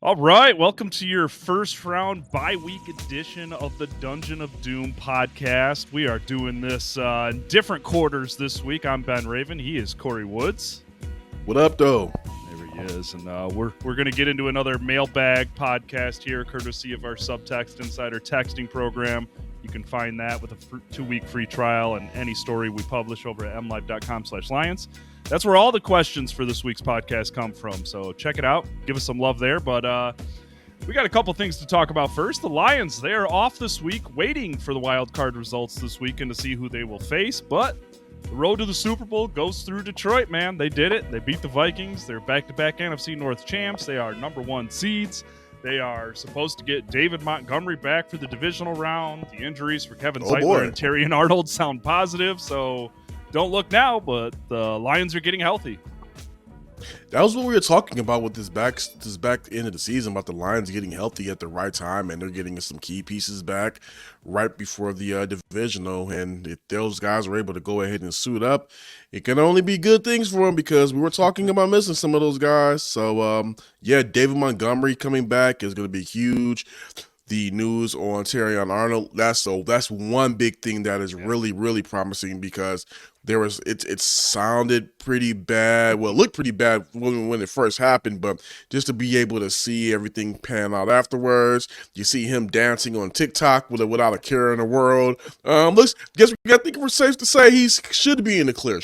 All right, welcome to your first round bye-week edition of the Dungeon of Doom podcast. We are doing this in different quarters this week. I'm Ben Raven. He is Corey Woods. What up, though? There he is. And we're going to get into another mailbag podcast here, courtesy of our Subtext Insider texting program. You can find that with a 2-week free trial and any story we publish over at MLive.com/Lions. That's where all the questions for this week's podcast come from. So check it out. Give us some love there. But we got a couple things to talk about first. The Lions, they are off this week, waiting for the wild card results this weekend to see who they will face. But the road to the Super Bowl goes through Detroit, man. They did it. They beat the Vikings. They're back-to-back NFC North champs. They are number one seeds. They are supposed to get David Montgomery back for the divisional round. The injuries for Kevin Zeitler and Terrion Arnold sound positive, so don't look now, but the Lions are getting healthy. That was what we were talking about with this back end of the season, about the Lions getting healthy at the right time, and they're getting some key pieces back right before the divisional. And if those guys were able to go ahead and suit up, it can only be good things for them, because we were talking about missing some of those guys. So, yeah, David Montgomery coming back is going to be huge. The news on Terrion Arnold, that's one big thing that is really, really promising, because it sounded pretty bad. Well, it looked pretty bad when it first happened, but just to be able to see everything pan out afterwards, you see him dancing on TikTok without a care in the world. I think we're safe to say he should be in the clear.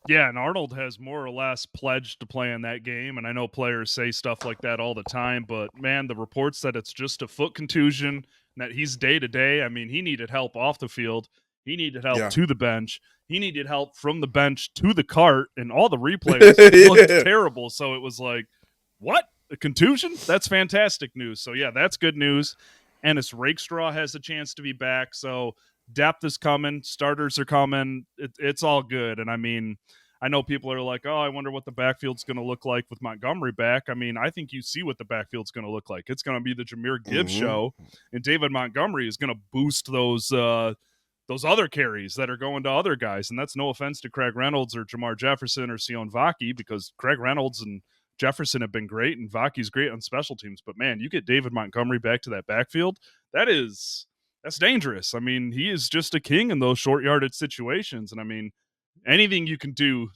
Yeah, and Arnold has more or less pledged to play in that game, and I know players say stuff like that all the time, but man, the reports that it's just a foot contusion and that he's day-to-day, I mean, he needed help off the field. He needed help to the bench. He needed help from the bench to the cart, and all the replays looked terrible, so it was like, what? A contusion? That's fantastic news. So, yeah, that's good news. Ennis Rakestraw has a chance to be back, so depth is coming. Starters are coming. It's all good. And I mean, I know people are like, oh, I wonder what the backfield's going to look like with Montgomery back. I mean, I think you see what the backfield's going to look like. It's going to be the Jahmyr Gibbs show, and David Montgomery is going to boost those other carries that are going to other guys. And that's no offense to Craig Reynolds or Jamar Jefferson or Sion Vaki, because Craig Reynolds and Jefferson have been great, and Vaki's great on special teams. But man, you get David Montgomery back to that backfield, that's dangerous. I mean, he is just a king in those short yardage situations. And I mean, anything you can do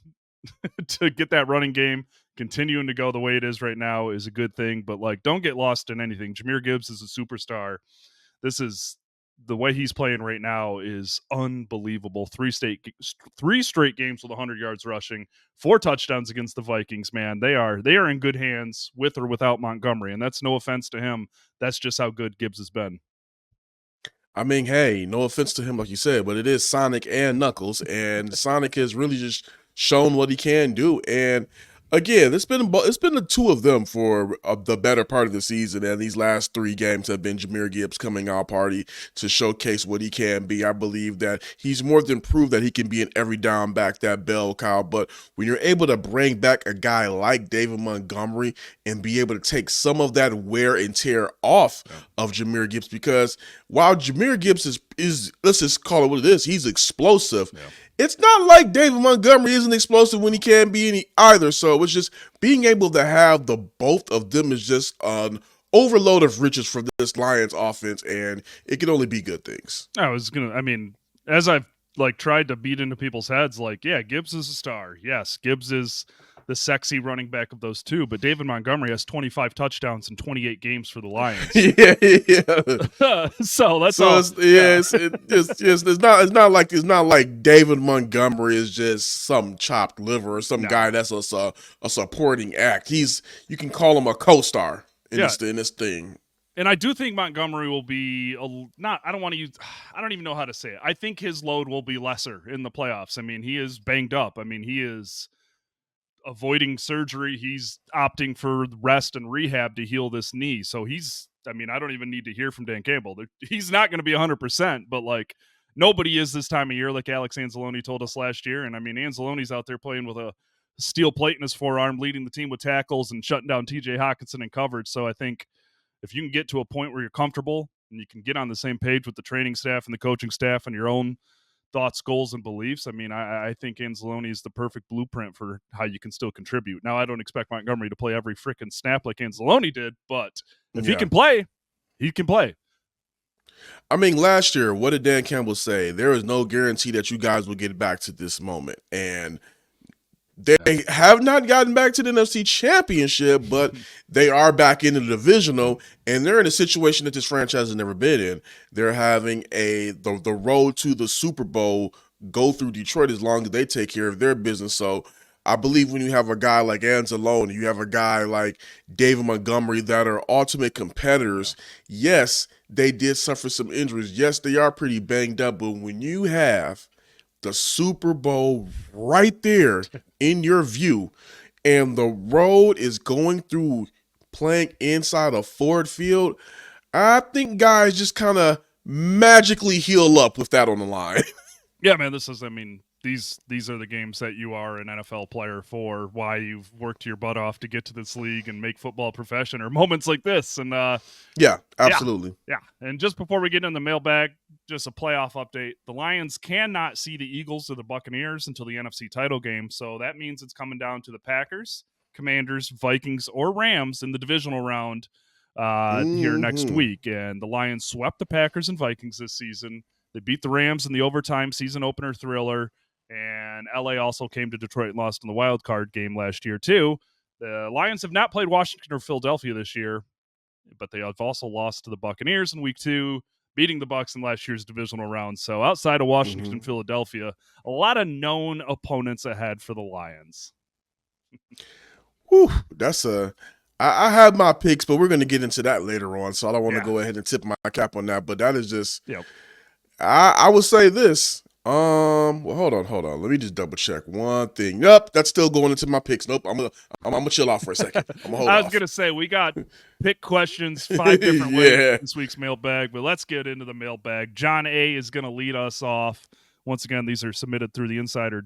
to get that running game continuing to go the way it is right now is a good thing. But like, don't get lost in anything. Jahmyr Gibbs is a superstar. The way he's playing right now is unbelievable. 3 straight games with 100 yards rushing, 4 touchdowns against the Vikings, man. They are in good hands with or without Montgomery. And that's no offense to him. That's just how good Gibbs has been. I mean, hey, no offense to him, like you said, but it is Sonic and Knuckles, and Sonic has really just shown what he can do. And again, it's been the two of them for the better part of the season, and these last 3 games have been Jahmyr Gibbs coming out party to showcase what he can be. I believe that he's more than proved that he can be an every down back, that bell cow. But when you're able to bring back a guy like David Montgomery and be able to take some of that wear and tear off of Jahmyr Gibbs, because while Jahmyr Gibbs is let's just call it what it is, he's explosive. Yeah. It's not like David Montgomery isn't explosive when he can't be any either. So it's just being able to have the both of them is just an overload of riches for this Lions offense, and it can only be good things. As I've tried to beat into people's heads, yeah, Gibbs is a star. Yes, Gibbs is the sexy running back of those two, but David Montgomery has 25 touchdowns in 28 games for the Lions. It's not like David Montgomery is just some chopped liver or some guy that's a supporting act. You can call him a co-star in this thing. And I do think Montgomery will be I don't even know how to say it. I think his load will be lesser in the playoffs. I mean, he is banged up. I mean, he is avoiding surgery. He's opting for rest and rehab to heal this knee. So I don't even need to hear from Dan Campbell. He's not going to be 100%, but nobody is this time of year, like Alex Anzalone told us last year. And I mean, Anzalone's out there playing with a steel plate in his forearm, leading the team with tackles and shutting down TJ Hawkinson in coverage. So I think if you can get to a point where you're comfortable and you can get on the same page with the training staff and the coaching staff and your own thoughts, goals, and beliefs. I mean, I think Anzalone is the perfect blueprint for how you can still contribute. Now, I don't expect Montgomery to play every freaking snap like Anzalone did, but if he Yeah. can play, he can play. I mean, last year, what did Dan Campbell say? There is no guarantee that you guys will get back to this moment. And they have not gotten back to the NFC Championship, but they are back in the divisional, and they're in a situation that this franchise has never been in. They're having the road to the Super Bowl go through Detroit as long as they take care of their business. So I believe when you have a guy like Anzalone, you have a guy like David Montgomery that are ultimate competitors. Yes, they did suffer some injuries. Yes, they are pretty banged up, but when you have the Super Bowl right there in your view, and the road is going through playing inside of Ford Field, I think guys just kind of magically heal up with that on the line. Yeah, man, these are the games that you are an NFL player for, why you've worked your butt off to get to this league and make football a profession, or moments like this. And Yeah, absolutely. Yeah. And just before we get in the mailbag, just a playoff update. The Lions cannot see the Eagles or the Buccaneers until the NFC title game. So that means it's coming down to the Packers, Commanders, Vikings, or Rams in the divisional round here next week. And the Lions swept the Packers and Vikings this season. They beat the Rams in the overtime season opener thriller. And LA also came to Detroit and lost in the wild card game last year, too. The Lions have not played Washington or Philadelphia this year, but they have also lost to the Buccaneers in week 2, beating the Bucs in last year's divisional round. So outside of Washington and Philadelphia, a lot of known opponents ahead for the Lions. Whew, I have my picks, but we're going to get into that later on, so I don't want to go ahead and tip my cap on that, but that is just, I would say this. Well, hold on. Let me just double check one thing. Nope, that's still going into my picks. Nope, I'm gonna chill out for a second. I'm gonna hold I was gonna say we got pick questions 5 different ways in this week's mailbag, but let's get into the mailbag. John A is gonna lead us off. Once again, these are submitted through the Insider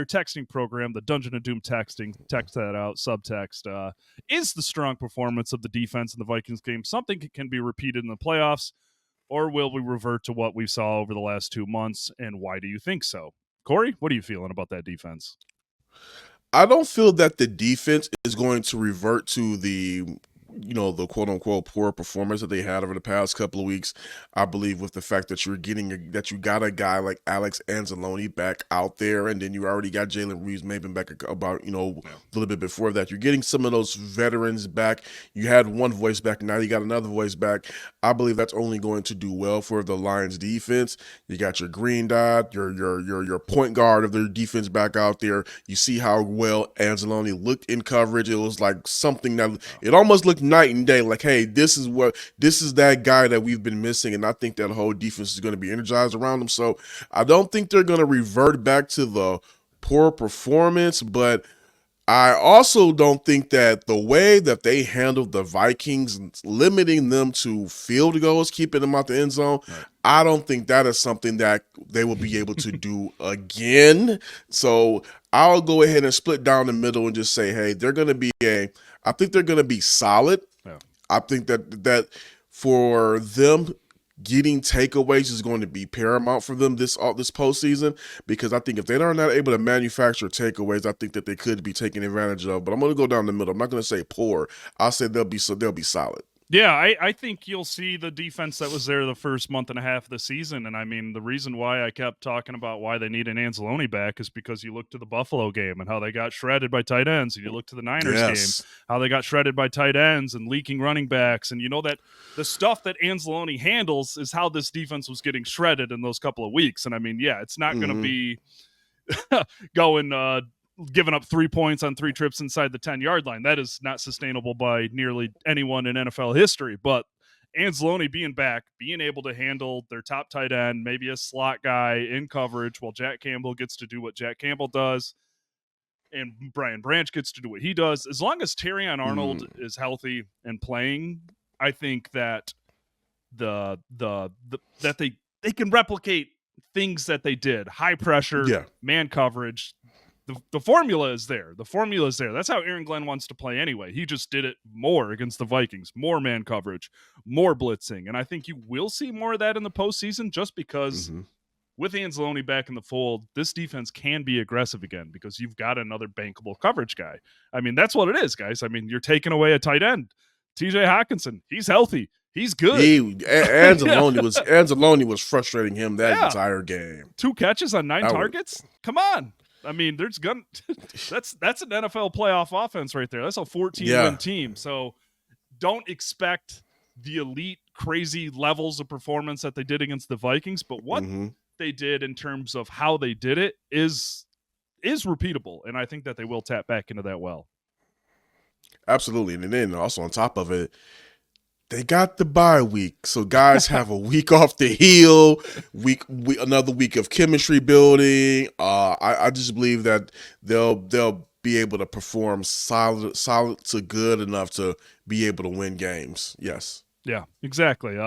texting program, the Dungeon of Doom texting. Text that out. Subtext: is the strong performance of the defense in the Vikings game something that can be repeated in the playoffs? Or will we revert to what we saw over the last 2 months, and why do you think so? Corey, what are you feeling about that defense? I don't feel that the defense is going to revert to the quote unquote poor performance that they had over the past couple of weeks. I believe with the fact that you got a guy like Alex Anzalone back out there, and then you already got Jalen Reeves-Maybin back about a little bit before that. You're getting some of those veterans back. You had one voice back, now you got another voice back. I believe that's only going to do well for the Lions defense. You got your green dot, your point guard of their defense back out there. You see how well Anzalone looked in coverage. It was like something that it almost looked night and day, like, hey, this is that guy that we've been missing, and I think that whole defense is going to be energized around him. So I don't think they're going to revert back to the poor performance, but I also don't think that the way that they handled the Vikings, limiting them to field goals, keeping them out the end zone, I don't think that is something that they will be able to do again. So I'll go ahead and split down the middle and just say, hey, I think they're going to be solid. Yeah. I think that for them, getting takeaways is going to be paramount for them this postseason, because I think if they are not able to manufacture takeaways, I think that they could be taken advantage of. But I'm going to go down the middle. I'm not going to say poor. I'll say they'll be solid. Yeah, I think you'll see the defense that was there the first month and a half of the season. And I mean, the reason why I kept talking about why they need an Anzalone back is because you look to the Buffalo game and how they got shredded by tight ends, and you look to the Niners game, how they got shredded by tight ends and leaking running backs. And you know that the stuff that Anzalone handles is how this defense was getting shredded in those couple of weeks. And I mean, yeah, it's not going to be giving up 3 points on 3 trips inside the 10-yard line. That is not sustainable by nearly anyone in NFL history. But Anzalone being back, being able to handle their top tight end, maybe a slot guy in coverage, while Jack Campbell gets to do what Jack Campbell does, and Brian Branch gets to do what he does. As long as Terrion Arnold is healthy and playing, I think that that they can replicate things that they did. High pressure, man coverage. The formula is there. That's how Aaron Glenn wants to play anyway. He just did it more against the Vikings. More man coverage, more blitzing. And I think you will see more of that in the postseason, just because with Anzalone back in the fold, this defense can be aggressive again because you've got another bankable coverage guy. I mean, that's what it is, guys. I mean, you're taking away a tight end. TJ Hawkinson, he's healthy. He's good. Anzalone was frustrating him that entire game. 2 catches on 9 targets? Come on. I mean, that's an NFL playoff offense right there. That's a 14-win team. So don't expect the elite, crazy levels of performance that they did against the Vikings, but what they did in terms of how they did it is repeatable, and I think that they will tap back into that well. Absolutely. And then also on top of it, they got the bye week, so guys have a week off the heel, another week of chemistry building. I just believe that they'll be able to perform solid to good enough to be able to win games. Yes. Yeah, exactly.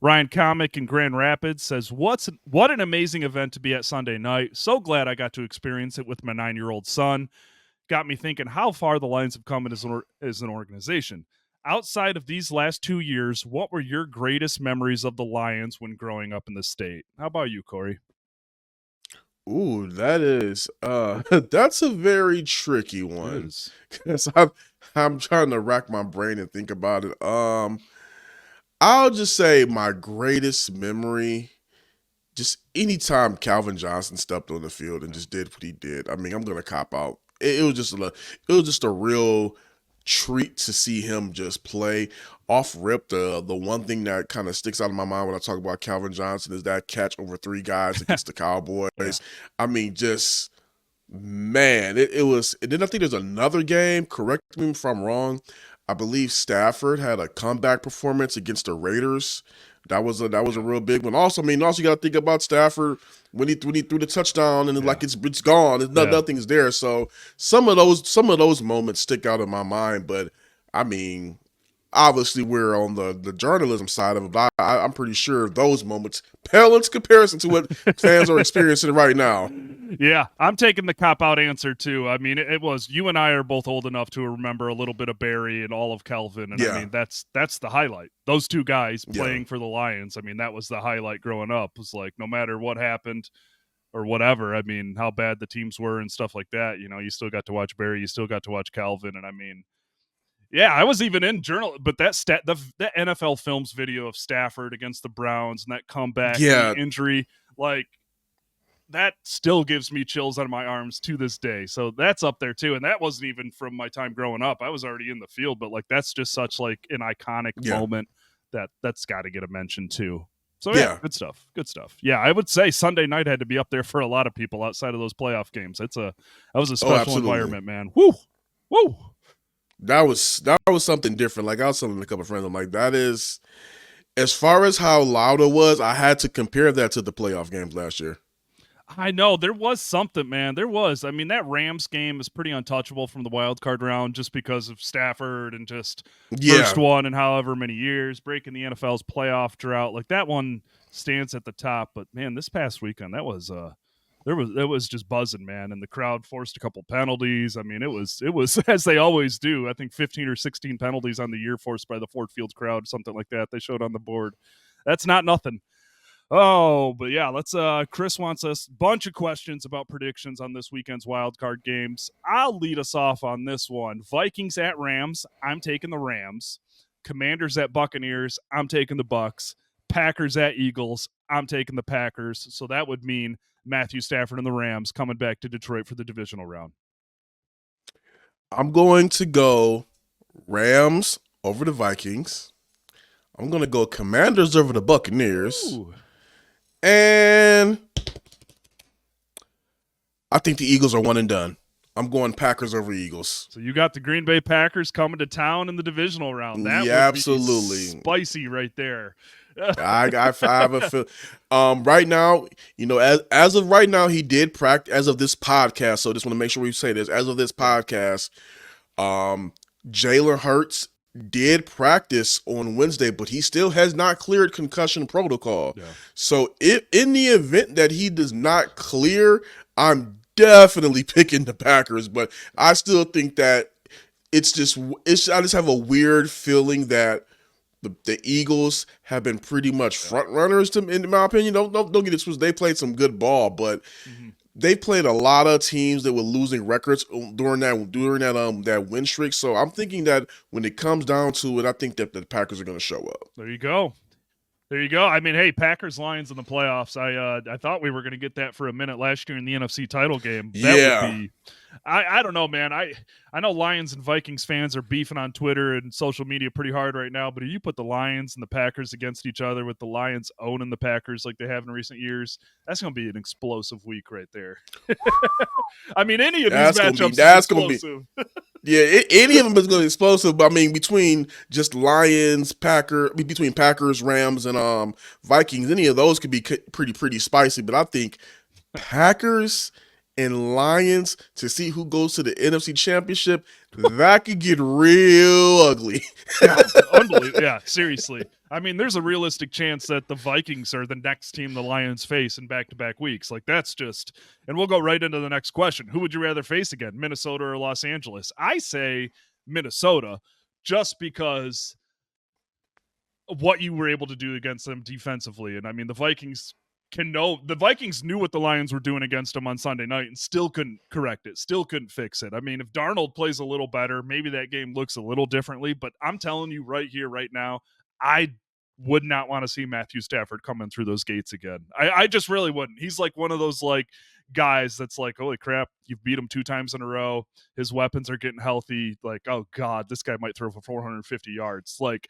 Ryan Comic in Grand Rapids says, what an amazing event to be at Sunday night. So glad I got to experience it with my 9-year-old son. Got me thinking how far the Lions have come as an organization. Outside of these last 2 years, what were your greatest memories of the Lions when growing up in the state? How about you, Corey? Ooh, that is that's a very tricky one. Because I'm trying to rack my brain and think about it. I'll just say my greatest memory, just anytime Calvin Johnson stepped on the field and just did what he did. I mean, I'm gonna cop out. It was just a real treat to see him just play off rip. The one thing that kind of sticks out of my mind when I talk about Calvin Johnson is that catch over 3 guys against the Cowboys. Yeah. I mean, just man, it was. And then I think there's another game. Correct me if I'm wrong. I believe Stafford had a comeback performance against the Raiders. That was a real big one. Also, I mean, you got to think about Stafford when he threw the touchdown and like it's gone. Nothing's there. So some of those moments stick out in my mind. But I mean, obviously we're on the journalism side of it. But I'm pretty sure those moments pale in comparison to what fans are experiencing right now. Yeah, I'm taking the cop-out answer, too. I mean, it was, you and I are both old enough to remember a little bit of Barry and all of Kelvin, and I mean, that's the highlight. Those 2 guys playing for the Lions, I mean, that was the highlight growing up. It was like, no matter what happened or whatever, I mean, how bad the teams were and stuff like that, you know, you still got to watch Barry, you still got to watch Kelvin, and I mean, yeah, I was even in journal, but that NFL Films video of Stafford against the Browns and that comeback and the injury, like, that still gives me chills on my arms to this day. So that's up there too. And that wasn't even from my time growing up. I was already in the field, but like, that's just such like an iconic moment that's got to get a mention too. So yeah, good stuff. Good stuff. Yeah. I would say Sunday night had to be up there for a lot of people outside of those playoff games. That was a special environment, man. Woo. That was something different. Like I was telling a couple of friends, I'm like, that is, as far as how loud it was, I had to compare that to the playoff games last year. I know there was something, man. There was. I mean, that Rams game is pretty untouchable from the wild card round just because of Stafford and just first one in however many years, breaking the NFL's playoff drought. Like that one stands at the top. But man, this past weekend, it was just buzzing, man. And the crowd forced a couple penalties. I mean, it was as they always do. I think 15 or 16 penalties on the year forced by the Ford Field crowd, something like that. They showed on the board. That's not nothing. Oh, but yeah, let's Chris wants us a bunch of questions about predictions on this weekend's wild card games. I'll lead us off on this one. Vikings at Rams, I'm taking the Rams. Commanders at Buccaneers, I'm taking the Bucks. Packers at Eagles, I'm taking the Packers. So that would mean Matthew Stafford and the Rams coming back to Detroit for the divisional round. I'm going to go Rams over the Vikings. I'm going to go Commanders over the Buccaneers. Ooh. And I think the Eagles are one and done. I'm going Packers over Eagles. So you got the Green Bay Packers coming to town in the divisional round. That would absolutely be spicy right there. I have a feel. Right now, you know, as of right now, he did practice as of this podcast. So I just want to make sure we say this. As of this podcast, Jalen Hurts did practice on Wednesday, but he still has not cleared concussion protocol. Yeah. So if in the event that he does not clear, I'm definitely picking the Packers, but I still think that I just have a weird feeling that the Eagles have been pretty much Yeah. front runners to, in my opinion. Don't get it twisted. They played some good ball, but Mhm. they played a lot of teams that were losing records during that win streak. So I'm thinking that when it comes down to it, I think that the Packers are going to show up. There you go. There you go. I mean, hey, Packers Lions in the playoffs. I thought we were going to get that for a minute last year in the NFC title game. That would Yeah, be I don't know, man. I know Lions and Vikings fans are beefing on Twitter and social media pretty hard right now, but if you put the Lions and the Packers against each other with the Lions owning the Packers like they have in recent years, that's going to be an explosive week right there. I mean, any of these matchups is that's gonna be. explosive. Yeah, any of them is going to be explosive. But I mean, between just between Packers, Rams, and Vikings, any of those could be pretty spicy. But I think Packers and Lions to see who goes to the NFC Championship, that could get real ugly. Yeah, unbelievable. Yeah, seriously. I mean, there's a realistic chance that the Vikings are the next team the Lions face in back-to-back weeks. Like that's just, and we'll go right into the next question. Who would you rather face again, Minnesota or Los Angeles? I say Minnesota, just because of what you were able to do against them defensively. And I mean, the Vikings knew what the Lions were doing against them on Sunday night and still couldn't correct it, still couldn't fix it. I mean, if Darnold plays a little better, maybe that game looks a little differently, but I'm telling you right here, right now, I would not want to see Matthew Stafford coming through those gates again. I just really wouldn't. He's like one of those like guys that's like, holy crap, you've beat him 2 times in a row. His weapons are getting healthy. Like, oh God, this guy might throw for 450 yards. Like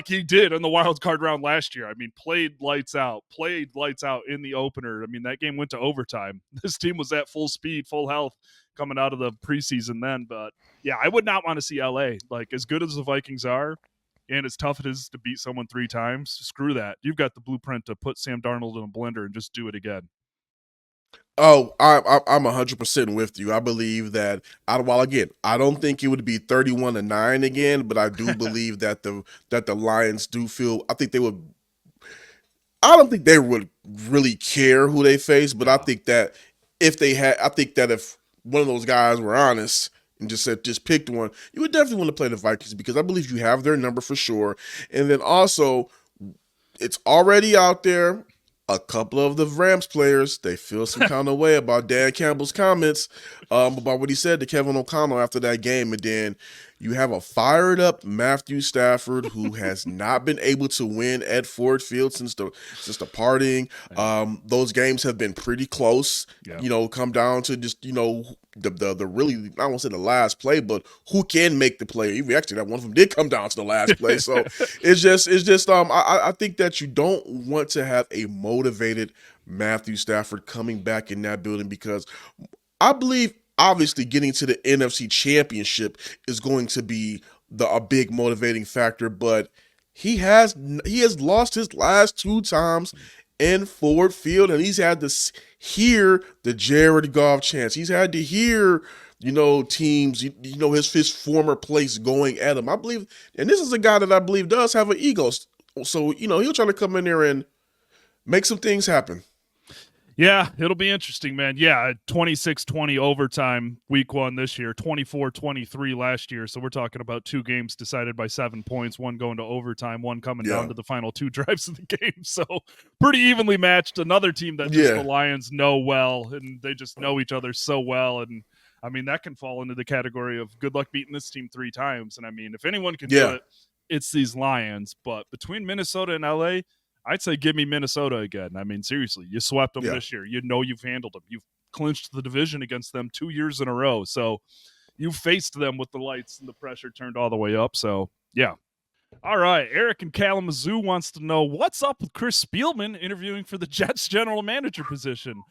he did in the wild card round last year. I mean, played lights out in the opener. I mean, that game went to overtime. This team was at full speed, full health coming out of the preseason then. But yeah, I would not want to see LA. Like, as good as the Vikings are, and as tough it is to beat someone 3 times, screw that. You've got the blueprint to put Sam Darnold in a blender and just do it again. Oh, I'm 100% with you. I believe that. While again, I don't think it would be 31-9 again, but I do believe that the Lions do feel. I think they would. I don't think they would really care who they face, but I No. think that I think that if one of those guys were honest and just picked one, you would definitely want to play the Vikings because I believe you have their number for sure. And then also, it's already out there. A couple of the Rams players, they feel some kind of way about Dan Campbell's comments about what he said to Kevin O'Connell after that game. And then you have a fired up Matthew Stafford who has not been able to win at Ford Field since the parting. Those games have been pretty close. Yeah. Come down to just the really, I won't say the last play, but who can make the play? Actually, that one of them did come down to the last play. So it's just I think that you don't want to have a motivated Matthew Stafford coming back in that building because I believe obviously getting to the NFC Championship is going to be a big motivating factor, but he has lost his last 2 times in Ford Field, and he's had to hear the Jared Goff chants. He's had to hear teams, his former place going at him. I believe, and this is a guy that I believe does have an ego, so he'll try to come in there and make some things happen. Yeah, it'll be interesting, man. Yeah, 26-20 overtime week 1 this year, 24-23 last year. So we're talking about 2 games decided by 7 points, one going to overtime, one coming down to the final 2 drives of the game. So pretty evenly matched. Another team that just the Lions know well, and they just know each other so well. And I mean, that can fall into the category of good luck beating this team 3 times. And I mean, if anyone can do it, it's these Lions. But between Minnesota and LA, I'd say give me Minnesota again. I mean, seriously, you swept them this year. You know you've handled them. You've clinched the division against them 2 years in a row. So you faced them with the lights and the pressure turned all the way up. So, yeah. All right. Eric in Kalamazoo wants to know what's up with Chris Spielman interviewing for the Jets general manager position.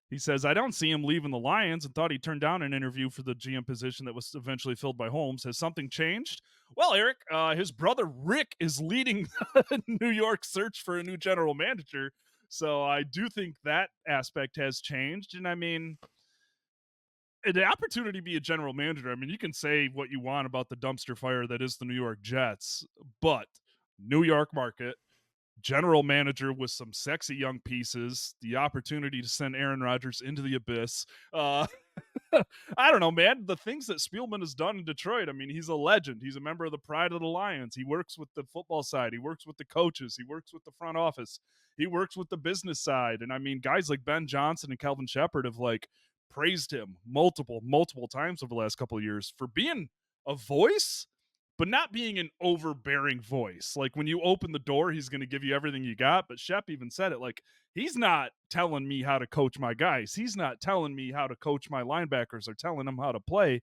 He says, I don't see him leaving the Lions and thought he turned down an interview for the GM position that was eventually filled by Holmes. Has something changed? Well, Eric, his brother Rick is leading New York search for a new general manager. So I do think that aspect has changed. And I mean, the opportunity to be a general manager, I mean, you can say what you want about the dumpster fire that is the New York Jets, but New York market, general manager with some sexy young pieces, the opportunity to send Aaron Rodgers into the abyss. I don't know, man. The things that Spielman has done in Detroit, I mean, he's a legend. He's a member of the Pride of the Lions. He works with the football side. He works with the coaches. He works with the front office. He works with the business side. And I mean, guys like Ben Johnson and Calvin Shepard have like praised him multiple times over the last couple of years for being a voice, but not being an overbearing voice. Like when you open the door, he's going to give you everything you got. But Shep even said it like, he's not telling me how to coach my guys. He's not telling me how to coach my linebackers or telling them how to play.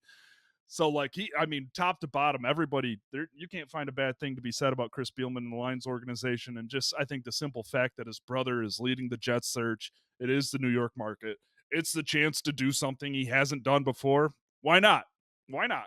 So like I mean, top to bottom, everybody there, you can't find a bad thing to be said about Chris Spielman and the Lions organization. And just, I think the simple fact that his brother is leading the Jets search, it is the New York market. It's the chance to do something he hasn't done before. Why not? Why not?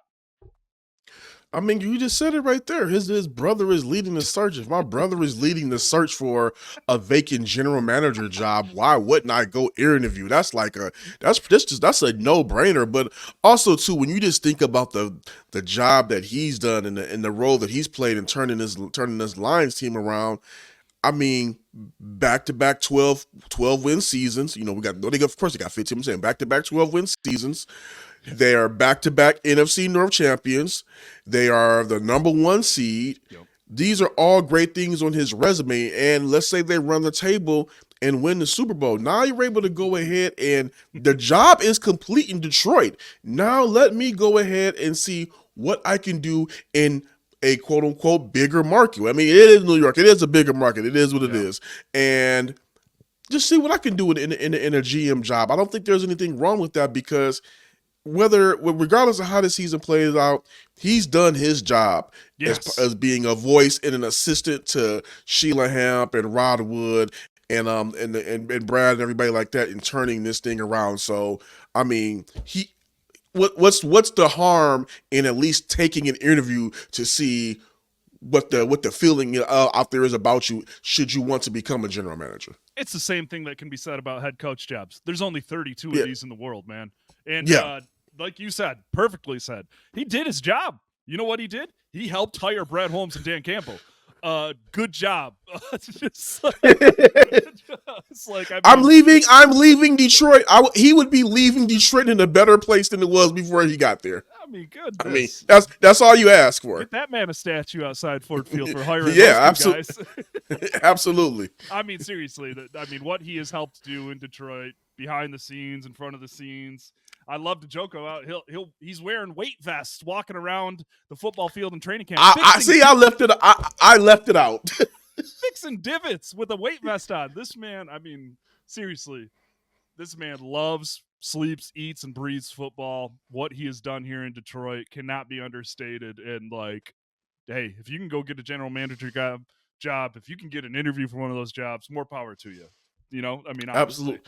I mean, you just said it right there. His brother is leading the search. If my brother is leading the search for a vacant general manager job, why wouldn't I go interview? That's like that's a no brainer. But also too, when you just think about the job that he's done and the role that he's played in turning this Lions team around. I mean, back-to-back 12 win seasons. You know, of course they got 15. I'm saying back-to-back 12 win seasons. They are back-to-back NFC North champions. They are the number 1 seed. Yep. These are all great things on his resume. And let's say they run the table and win the Super Bowl. Now you're able to go ahead and the job is complete in Detroit. Now let me go ahead and see what I can do in a quote-unquote bigger market. I mean, it is New York. It is a bigger market. It is what it is. And just see what I can do in a GM job. I don't think there's anything wrong with that because regardless of how the season plays out, he's done his job as being a voice and an assistant to Sheila Hamp and Rod Wood and Brad and everybody like that in turning this thing around. So, I mean, what's the harm in at least taking an interview to see what the feeling out there is about you should you want to become a general manager? It's the same thing that can be said about head coach jobs. There's only 32 of these in the world, man. And like you said, perfectly said, he did his job. You know what he did? He helped hire Brad Holmes and Dan Campbell. Good job. It's like, I mean, I'm leaving Detroit. He would be leaving Detroit in a better place than it was before he got there. I mean, goodness. I mean, that's all you ask for. Get that man a statue outside Ford Field for hiring absolutely. guys. Absolutely. I mean, seriously, what he has helped do in Detroit, behind the scenes, in front of the scenes. I love to joke about he's wearing weight vests walking around the football field in training camp. I left it out. Fixing divots with a weight vest on. This man, I mean, seriously, this man loves, sleeps, eats, and breathes football. What he has done here in Detroit cannot be understated. And like, hey, if you can go get a general manager job, if you can get an interview for one of those jobs, more power to you. You know, I mean, absolutely,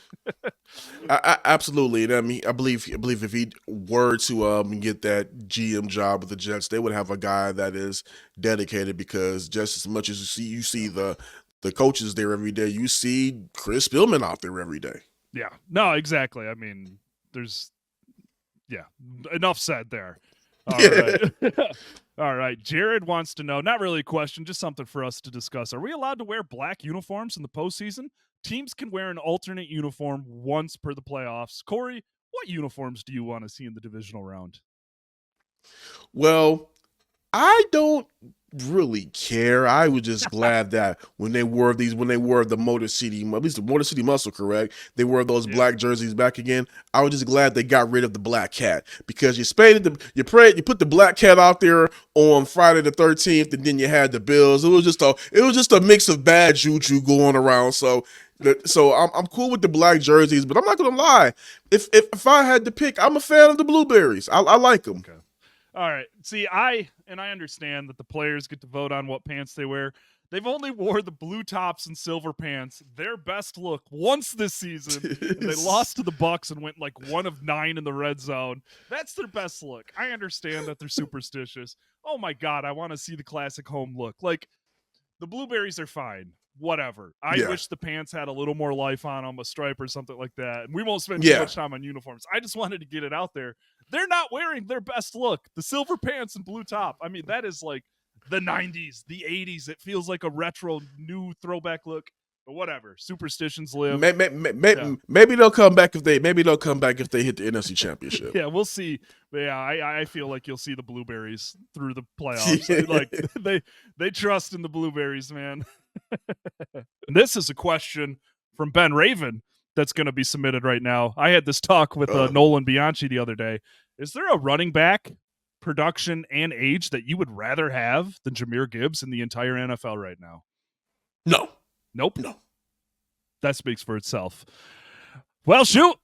absolutely. And I mean, I believe if he were to get that GM job with the Jets, they would have a guy that is dedicated because just as much as you see the coaches there every day, you see Chris Spielman out there every day. Yeah, no, exactly. I mean, enough said there. All right. All right. Jared wants to know, not really a question, just something for us to discuss. Are we allowed to wear black uniforms in the postseason? Teams can wear an alternate uniform once per the playoffs. Corey, what uniforms do you want to see in the divisional round? Well, I don't really care. I was just glad that when they wore the Motor City, at least the Motor City Muscle, correct? They wore those black jerseys back again. I was just glad they got rid of the black cat because you put the black cat out there on Friday the 13th, and then you had the Bills. It was just a mix of bad juju going around. So I'm cool with the black jerseys, but I'm not gonna lie. If I had to pick, I'm a fan of the blueberries. I like them. Okay. All right. See, I understand that the players get to vote on what pants they wear. They've only wore the blue tops and silver pants, their best look, once this season. And they lost to the Bucks and went like 1 of 9 in the red zone. That's their best look. I understand that they're superstitious. Oh my God, I want to see the classic home look. Like, the blueberries are fine. Whatever. I wish the pants had a little more life on them, a stripe or something like that. And we won't spend too much time on uniforms. I just wanted to get it out there. They're not wearing their best look. The silver pants and blue top. I mean, that is like the 90s, the 80s. It feels like a retro new throwback look. But whatever, superstitions live. Maybe they'll come back if they hit the NFC Championship. Yeah, we'll see. But yeah, I feel like you'll see the Blueberries through the playoffs. Like they trust in the Blueberries, man. This is a question from Ben Raven that's going to be submitted right now. I had this talk with Nolan Bianchi the other day. Is there a running back, production, and age that you would rather have than Jahmyr Gibbs in the entire NFL right now? No. Nope. No. That speaks for itself. Well, shoot.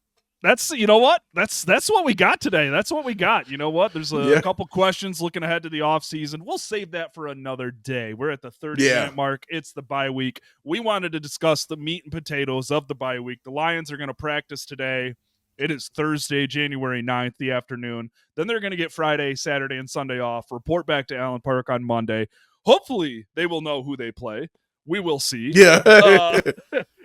That's, you know what? That's what we got today. That's what we got. You know what? There's a couple questions looking ahead to the offseason. We'll save that for another day. We're at the 30-minute mark. It's the bye week. We wanted to discuss the meat and potatoes of the bye week. The Lions are going to practice today. It is Thursday, January 9th, the afternoon. Then they're going to get Friday, Saturday, and Sunday off. Report back to Allen Park on Monday. Hopefully, they will know who they play. We will see. Yeah.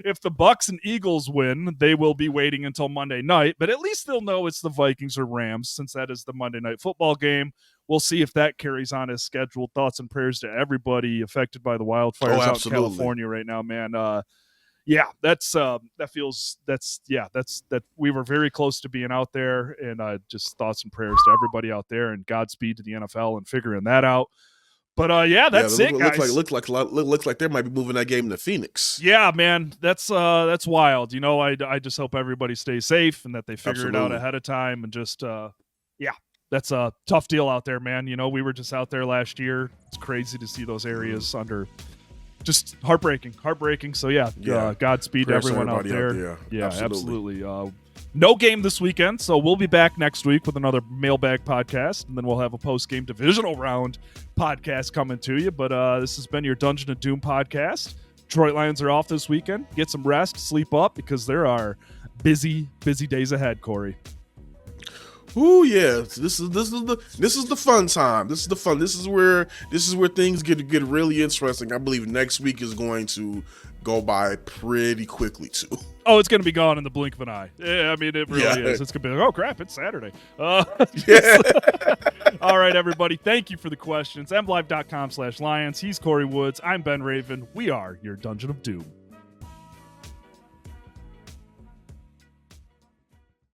If the Bucks and Eagles win, they will be waiting until Monday night, but at least they'll know it's the Vikings or Rams, since that is the Monday night football game. We'll see if that carries on as scheduled. Thoughts and prayers to everybody affected by the wildfires out in California right now, man. Yeah, that we were very close to being out there, and just thoughts and prayers to everybody out there, and Godspeed to the NFL and figuring that out. But that's it, guys. Looks like they might be moving that game to Phoenix. Yeah, man, that's wild. You know, I just hope everybody stays safe and that they figure it out ahead of time, and just that's a tough deal out there, man. You know, we were just out there last year. It's crazy to see those areas under. Just heartbreaking. So Godspeed to everyone out there. Yeah, absolutely. No game this weekend, so we'll be back next week with another mailbag podcast, and then we'll have a post-game divisional round podcast coming to you. But this has been your Dungeon of Doom podcast. Detroit Lions are off this weekend. Get some rest, sleep up, because there are busy days ahead, Corey. Ooh, yeah. This is the fun time. This is where things get really interesting. I believe next week is going to go by pretty quickly too. Oh, it's going to be gone in the blink of an eye. Yeah, I mean, it really is. It's going to be like, oh crap, it's Saturday. All right, everybody. Thank you for the questions. MLive.com/Lions. He's Corey Woods. I'm Ben Raven. We are your Dungeon of Doom.